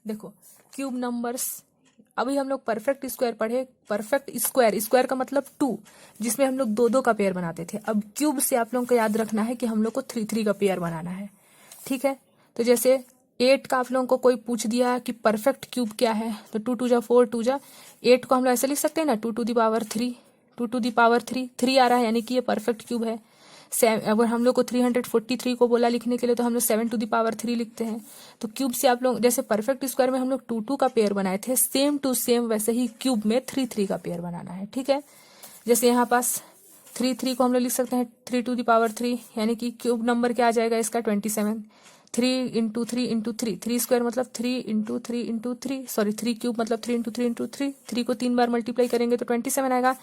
देखो cube numbers, अभी हम लोग परफेक्ट स्क्वायर पढ़े। परफेक्ट स्क्वायर, स्क्वायर का मतलब 2, जिसमें हम लोग 2 का पेयर बनाते थे। अब क्यूब से आप लोगों को याद रखना है कि हम लोग को 3 का पेयर बनाना है, ठीक है। तो जैसे 8 का आप लोगों को कोई पूछ दिया कि परफेक्ट क्यूब क्या है, तो 2 2 जा 4, 2 जा 8 को हम लोग ऐसे लिख सकते हैं ना, 2 to the power 3, 2 to the power 3, 3 आ रहा है, यानी कि ये परफेक्ट क्यूब है। अगर हम लोग को 343 को बोला लिखने के लिए, तो हम लोग 7 टू द पावर 3 लिखते हैं। तो क्यूब से आप लोग, जैसे परफेक्ट स्क्वायर में हम लोग 2 2 का पेयर बनाए थे, सेम टू सेम वैसे ही क्यूब में 3 3 का पेयर बनाना है, ठीक है। जैसे यहाँ पास 3 3 को हम लोग लिख सकते हैं 3 टू द पावर 3, यानी कि क्यूब नंबर क्या आ जाएगा इसका 27। 3 इंटू 3 इंटू 3, 3 स्क्वायर मतलब 3 इंटू 3 इंटू 3, सॉरी 3 क्यूब मतलब 3 इंटू 3 इंटू 3, 3 को 3 बार मल्टीप्लाई करेंगे तो 27 आएगा।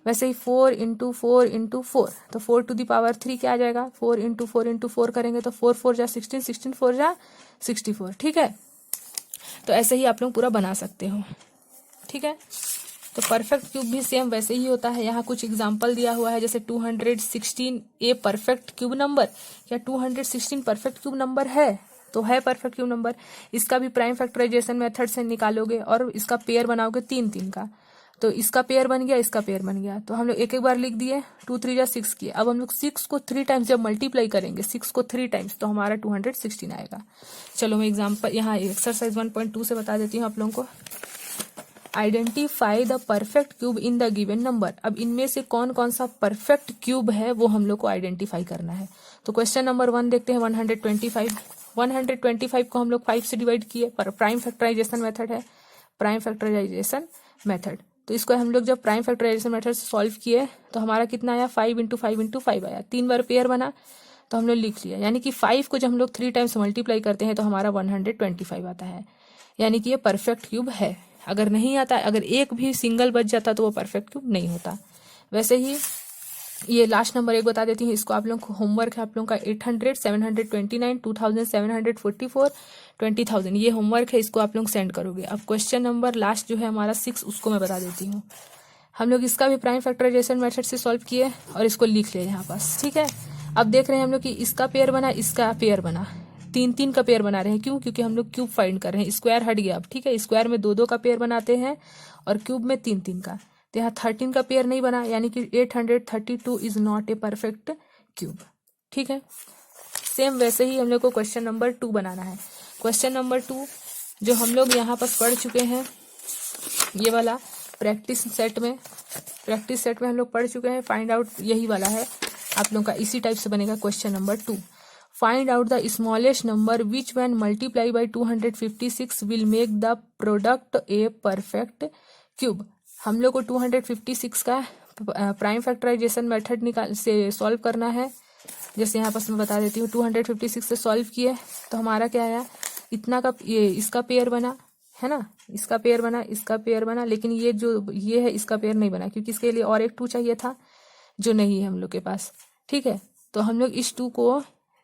वैसे ही 4 इंटू 4 इंटू 4, तो 4 टू द पावर 3 क्या आ जाएगा, 4 इंटू 4 इंटू 4 करेंगे तो 4 4 जा 16, 16 4 जा 64, ठीक है। तो ऐसे ही आप लोग पूरा बना सकते हो, ठीक है। तो परफेक्ट क्यूब भी सेम वैसे ही होता है। यहाँ कुछ एग्जांपल दिया हुआ है, जैसे 216 ए परफेक्ट क्यूब नंबर, क्या 216 परफेक्ट क्यूब नंबर है? तो है परफेक्ट क्यूब नंबर। इसका भी प्राइम फैक्टराइजेशन मेथड से निकालोगे और इसका पेयर बनाओगे 3 3 का, तो इसका पेयर बन गया, इसका पेयर बन गया। तो हम लोग एक एक बार लिख दिए, 2 3 जा 6 किए। अब हम लोग 6 को 3 टाइम्स जब मल्टीप्लाई करेंगे, 6 को 3 टाइम्स, तो हमारा 216 आएगा। चलो मैं एग्जाम्पल यहाँ एक्सरसाइज 1.2 से बता देती हूँ आप लोगों को। Identify the perfect cube in the given number. अब इनमें से कौन कौन सा परफेक्ट क्यूब है वो हम लोग को आइडेंटिफाई करना है। तो क्वेश्चन नंबर 1 देखते हैं, 125। 125 को हम लोग 5 से डिवाइड किए, पर प्राइम फैक्टराइजेशन मेथड है, प्राइम फैक्टराइजेशन मेथड। तो इसको हम लोग जब प्राइम फैक्टराइजेशन मेथड से सॉल्व किए तो हमारा कितना आया, 5 इंटू 5 इंटू 5 आया। 3 बार पेयर बना तो हम लोग लिख लिया, यानी कि 5 को जब हम लोग 3 टाइम्स मल्टीप्लाई करते हैं तो हमारा 125 आता है, यानी कि ये परफेक्ट क्यूब है। अगर नहीं आता, अगर एक भी सिंगल बच जाता तो वो परफेक्ट क्यूब नहीं होता। वैसे ही ये लास्ट नंबर एक बता देती हूँ, इसको आप लोग को होमवर्क है आप लोगों का 800, 729, 2744, 20,000, ये होमवर्क है, इसको आप लोग सेंड करोगे। अब क्वेश्चन नंबर लास्ट जो है हमारा 6, उसको मैं बता देती हूँ। हम लोग इसका भी प्राइम फैक्टराइजेशन मेथड से सॉल्व किए और इसको लिख लिया यहाँ पास, ठीक है। अब देख रहे हैं हम लोग कि इसका पेयर बना, इसका पेयर बना, 3 3 का पेयर बना रहे हैं। क्यों? क्योंकि हम लोग क्यूब फाइंड कर रहे हैं। स्क्वायर हट गया अब, ठीक है। स्क्वायर में 2 2 का पेयर बनाते हैं और क्यूब में 3 3 का। तो यहाँ 13 का पेयर नहीं बना, यानी कि 832 is not a perfect cube, ठीक है। सेम वैसे ही हम लोग को क्वेश्चन नंबर 2 बनाना है। क्वेश्चन नंबर 2 जो हम लोग यहाँ पर पढ़ चुके हैं, ये वाला प्रैक्टिस सेट में हम लोग पढ़ चुके हैं। फाइंड आउट यही वाला है आप लोग का, इसी टाइप से बनेगा question number 2। Find out the smallest number which when multiply by 256 will make the product a perfect cube. हम लोग को 256 का प्राइम फैक्टराइजेशन मेथड निकाल से सॉल्व करना है। जैसे यहाँ पर मैं बता देती हूँ, 256 से सॉल्व किए तो हमारा क्या आया, इतना का ये इसका पेयर बना है ना, इसका पेयर बना, इसका पेयर बना, लेकिन ये जो ये है इसका पेयर नहीं बना, क्योंकि इसके लिए और एक 2 चाहिए था जो नहीं है हम लोग के पास, ठीक है। तो हम लोग इस 2 को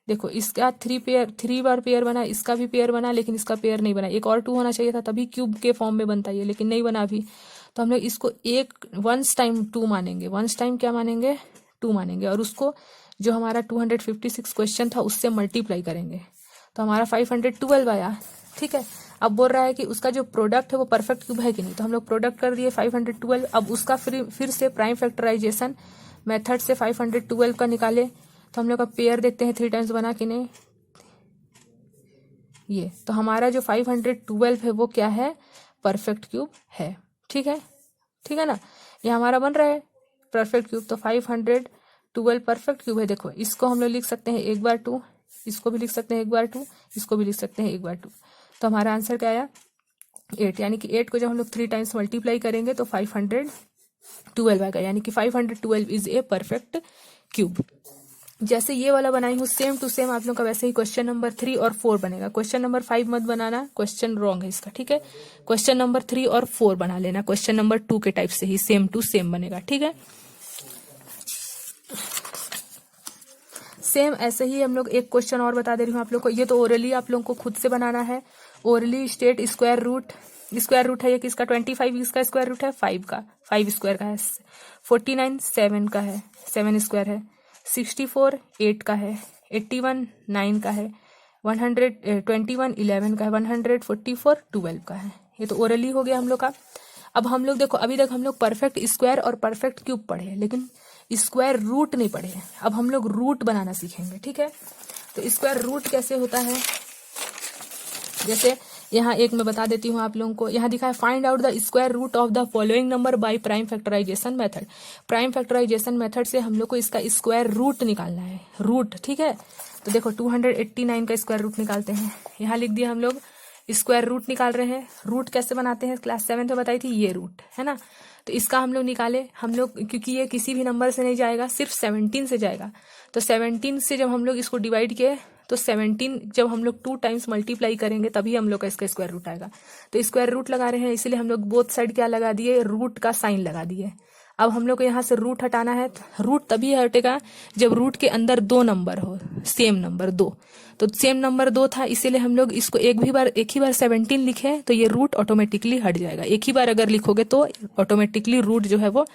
देखो, इसका 3 बार पेयर बना, इसका भी पेयर बना, लेकिन इसका पेयर नहीं बना। एक और 2 होना चाहिए था, तभी क्यूब के फॉर्म में बनता है, लेकिन नहीं बना अभी। तो हम लोग इसको एक वंस टाइम 2 मानेंगे, वंस टाइम क्या मानेंगे, 2 मानेंगे, और उसको जो हमारा 256 क्वेश्चन था उससे मल्टीप्लाई करेंगे, तो हमारा 512 आया, ठीक है। अब बोल रहा है कि उसका जो प्रोडक्ट है वो परफेक्ट क्यूब है कि नहीं, तो हम लोग प्रोडक्ट कर दिए 512। अब उसका फिर से प्राइम फैक्टराइजेशन मेथड से 512 का निकाले, तो हम लोग का पेयर देखते हैं 3 टाइम्स बना कि नहीं, ये। तो हमारा जो 512 है वो क्या है, परफेक्ट क्यूब है, ठीक है, ठीक है ना। ये हमारा बन रहा है परफेक्ट क्यूब, तो 512 परफेक्ट क्यूब है। देखो इसको हम लोग लिख सकते हैं 1 बार 2, इसको भी लिख सकते हैं 1 बार 2, इसको भी लिख सकते हैं 1 बार 2। तो हमारा आंसर क्या आया, 8, यानी कि 8 को जब हम लोग 3 टाइम्स मल्टीप्लाई करेंगे तो 512 आएगा, यानी कि 512 इज ए परफेक्ट क्यूब। जैसे ये वाला बनाई हूँ सेम टू सेम आप लोग का वैसे ही क्वेश्चन नंबर 3 और 4 बनेगा। क्वेश्चन नंबर 5 मत बनाना, क्वेश्चन रॉन्ग है इसका, ठीक है। क्वेश्चन नंबर 3 और 4 बना लेना, क्वेश्चन नंबर 2 के टाइप से ही सेम टू सेम बनेगा, ठीक है। सेम ऐसे ही हम लोग एक क्वेश्चन और बता दे रही हूँ आप लोग को, ये तो ओरली आप लोग को खुद से बनाना है। ओरली स्टेट स्क्वायर रूट है ये किसका, 25 इसका स्क्वायर रूट है 5 का, 5 स्क्वायर का है, 49 7 का है, 7 स्क्वायर है, 64 8 का है, 81 9 का है, 121 11 का है, 144 12 का है। ये तो ओरली हो गया हम लोग का। अब हम लोग देखो अभी तक हम लोग परफेक्ट स्क्वायर और परफेक्ट क्यूब पढ़े हैं, लेकिन स्क्वायर रूट नहीं पढ़े हैं। अब हम लोग रूट बनाना सीखेंगे, ठीक है। तो स्क्वायर रूट कैसे होता है, जैसे यहाँ एक मैं बता देती हूँ आप लोगों को। यहाँ दिखा है find out the square root of the following number by prime factorisation method. Prime factorisation method से हम लोग को इसका स्क्वायर रूट निकालना है, रूट, ठीक है। तो देखो 289 का स्क्वायर रूट निकालते हैं। यहाँ लिख दिया हम लोग स्क्वायर रूट निकाल रहे हैं। रूट कैसे बनाते हैं क्लास 7 में बताई थी, ये रूट है ना। तो इसका हम लोग निकाले, हम लोग क्योंकि ये किसी भी नंबर से नहीं जाएगा, सिर्फ 17 से जाएगा। तो 17 से जब हम लोग इसको डिवाइड किए तो 17 जब हम लोग 2 टाइम्स मल्टीप्लाई करेंगे तभी हम लोग का इसका स्क्वायर रूट आएगा। तो स्क्वायर रूट लगा रहे हैं, इसलिए हम लोग बोथ साइड क्या लगा दिए, रूट का साइन लगा दिए। अब हम लोग को यहाँ से रूट हटाना है। रूट तभी हटेगा जब रूट के अंदर 2 नंबर हो, सेम नंबर 2। तो सेम नंबर 2 था, इसीलिए हम लोग इसको एक ही बार 17 लिखे तो ये रूट ऑटोमेटिकली हट जाएगा। एक ही बार अगर लिखोगे तो ऑटोमेटिकली रूट जो है वो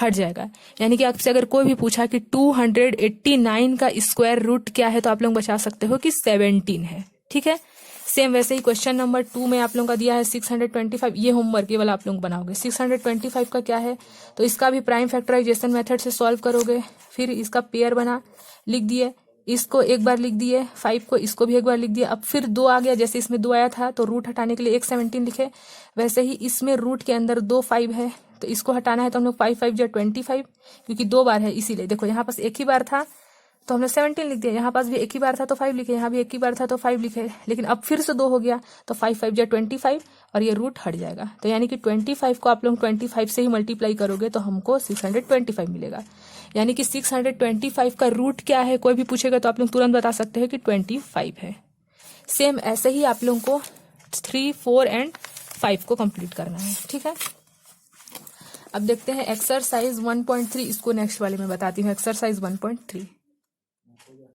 हट जाएगा। यानी कि आपसे अगर कोई भी पूछा कि 289 का स्क्वायर रूट क्या है, तो आप लोग बता सकते हो कि 17 है, ठीक है। सेम वैसे ही क्वेश्चन नंबर 2 में आप लोगों का दिया है 625। ये होमवर्क केवल आप लोग बनाओगे। 625 का क्या है, तो इसका भी प्राइम फैक्टराइजेशन मेथड से सॉल्व करोगे। फिर इसका पेयर बना, लिख दिए, इसको एक बार लिख दिए, 5 को इसको भी एक बार लिख दिया। अब फिर 2 आ गया, जैसे इसमें 2 आया था तो रूट हटाने के लिए एक 17 लिखे, वैसे ही इसमें रूट के अंदर 2 5 है तो इसको हटाना है। तो हम लोग 5 5 25, क्योंकि 2 बार है इसीलिए। देखो यहाँ पास एक ही बार था तो हमने 17 लिख दिया, यहाँ पास भी एक ही बार था तो 5 लिखे, यहाँ भी एक ही बार था तो 5 लिखे। लेकिन अब फिर से 2 हो गया तो 5 5 25 और ये रूट हट जाएगा। तो यानी कि 25 को आप लोग 25 से ही मल्टीप्लाई करोगे तो हमको 625 मिलेगा। यानी कि 625 का रूट क्या है, कोई भी पूछेगा तो आप लोग तुरंत बता सकते हैं कि 25 है। सेम ऐसे ही आप लोगों को 3 4 एंड 5 को कंप्लीट करना है, ठीक है। अब देखते हैं एक्सरसाइज 1.3, इसको नेक्स्ट वाले में बताती हूँ। एक्सरसाइज 1.3